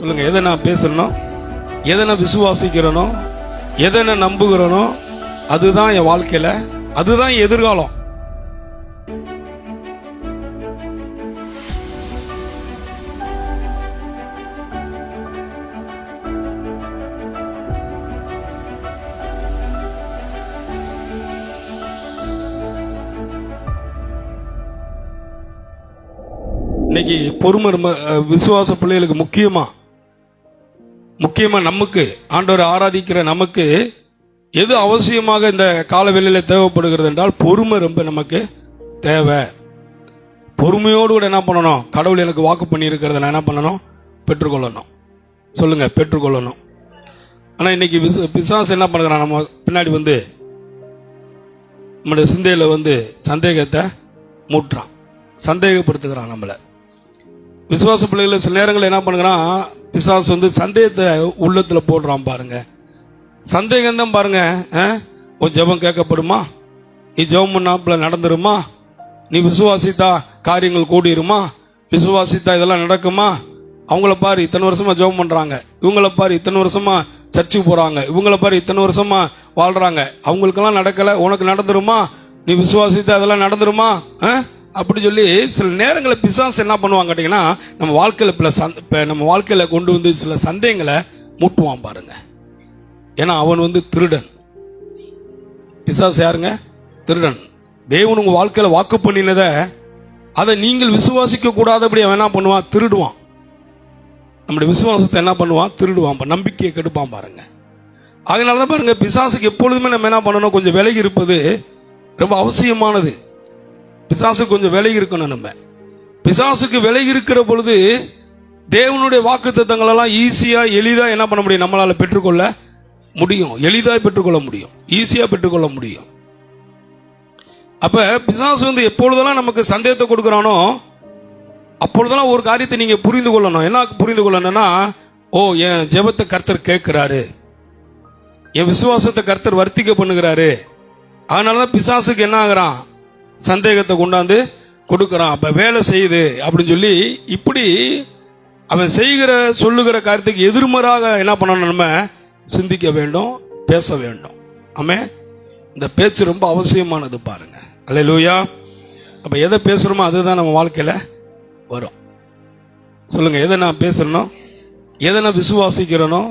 சொல்லுங்க, எதை நான் பேசுறேனோ, எதை நான் விசுவாசிக்கிறேனோ, எதை நான் நம்புகிறேனோ அதுதான் என் வாழ்க்கையில, அதுதான் என் எதிர்காலம். இன்னைக்கு பொறுமை ரொம்ப விசுவாச பிள்ளைகளுக்கு முக்கியமா நமக்கு, ஆண்டவரை ஆராதிக்கிற நமக்கு எது அவசியமாக இந்த காலவெளியில தேவைப்படுகிறது என்றால் பொறுமை ரொம்ப நமக்கு தேவை. பொறுமையோடு கூட என்ன பண்ணணும், கடவுள் எனக்கு வாக்கு பண்ணியிருக்கிறத நான் என்ன பண்ணணும், பெற்றுக்கொள்ளணும். சொல்லுங்க, பெற்றுக்கொள்ளணும். ஆனால் இன்னைக்கு பிசாசு என்ன பண்ணுறான், நம்ம பின்னாடி வந்து நம்முடைய சிந்தையில் சந்தேகத்தை மூட்டுறான், சந்தேகப்படுத்துகிறான் நம்மளை. விசுவாச பிள்ளைகள் சில நேரங்களில் என்ன பண்ணுறான், பிசாசு சந்தேகத்தை உள்ளத்தில் போடுறான். பாருங்க, சந்தேகம் தான் பாருங்க. உன் ஜெபம் கேட்கப்படுமா, நீ ஜெபம் பண்ணாப்புல நடந்துருமா, நீ விசுவாசித்தா காரியங்கள் கூடிருமா, விசுவாசித்தா இதெல்லாம் நடக்குமா, அவங்கள பாரு இத்தனை வருஷமா ஜெபம் பண்றாங்க, இவங்கள பாரு இத்தனை வருஷமா சர்ச்சுக்கு போறாங்க, இவங்கள பாரு இத்தனை வருஷமா வாழ்றாங்க, அவங்களுக்கெல்லாம் நடக்கல, உனக்கு நடந்துருமா, நீ விசுவாசித்தா அதெல்லாம் நடந்துருமா அப்படி சொல்லி சில நேரங்களில் பிசாசு என்ன பண்ணுவாங்க கேட்டீங்கன்னா, நம்ம வாழ்க்கையில கொண்டு சில சந்தேகங்களை மூட்டுவான் பாருங்க. ஏன்னா அவன் திருடன். பிசாசு யாருங்க? திருடன். தேவன் உங்க வாழ்க்கையில வாக்கு பண்ணினதை அதை நீங்கள் விசுவாசிக்க கூடாதபடி அவன் என்ன பண்ணுவான், திருடுவான். நம்முடைய விசுவாசத்தை என்ன பண்ணுவான், திருடுவான், நம்பிக்கையை கெடுப்பான் பாருங்க. அதனாலதான் பாருங்க, பிசாசுக்கு எப்பொழுதுமே நம்ம என்ன பண்ணணும், கொஞ்சம் விலகி இருப்பது ரொம்ப அவசியமானது. பிசாசுக்கு கொஞ்சம் விலகி இருக்கணும். நம்ம பிசாசுக்கு விலகி இருக்கிற பொழுது தேவனுடைய வாக்குத்தத்தங்கள் எல்லாம் ஈஸியா எளிதா என்ன பண்ண முடியும், நம்மளால பெற்றுக்கொள்ள முடியும், எளிதாக பெற்றுக்கொள்ள முடியும், ஈஸியா பெற்றுக்கொள்ள முடியும். அப்ப பிசாசு எப்பொழுதெல்லாம் நமக்கு சந்தேகத்தை கொடுக்கிறானோ அப்பொழுதெல்லாம் ஒரு காரியத்தை நீங்க புரிந்து கொள்ளணும். என்ன புரிந்து கொள்ளணும்னா, ஓ என் ஜெபத்தை கர்த்தர் கேட்கிறாரு, என் விசுவாசத்தை கர்த்தர் வர்த்திக்க பண்ணுகிறாரு. அதனாலதான் பிசாசுக்கு என்ன ஆகுறான், சந்தேகத்தை கொண்டாந்து கொடுக்கறான். அப்ப வேலை செய்யுது அப்படின்னு சொல்லி இப்படி அவன் செய்கிற சொல்லுகிற காரியத்துக்கு எதிர்மறையாக என்ன பண்ணணும், நம்ம சிந்திக்க வேண்டும், பேச வேண்டும். ஆமே, இந்த பேச்சு ரொம்ப அவசியமானது பாருங்க. அல்லேலூயா. அப்ப எதை பேசுறோமோ அதுதான் நம்ம வாழ்க்கையில வரும். சொல்லுங்க, எதை நான் பேசுறேனோ, எதை நான் விசுவாசிக்கிறேனோ,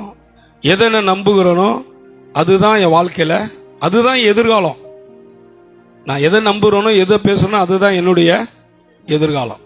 எதை நான் நம்புகிறேனோ அதுதான் என் வாழ்க்கையில, அதுதான் எதிர்காலம். நான் எதை நம்புறேனோ, எதை பேசுறேனோ அதுதான் என்னுடைய எதிர்காலம்.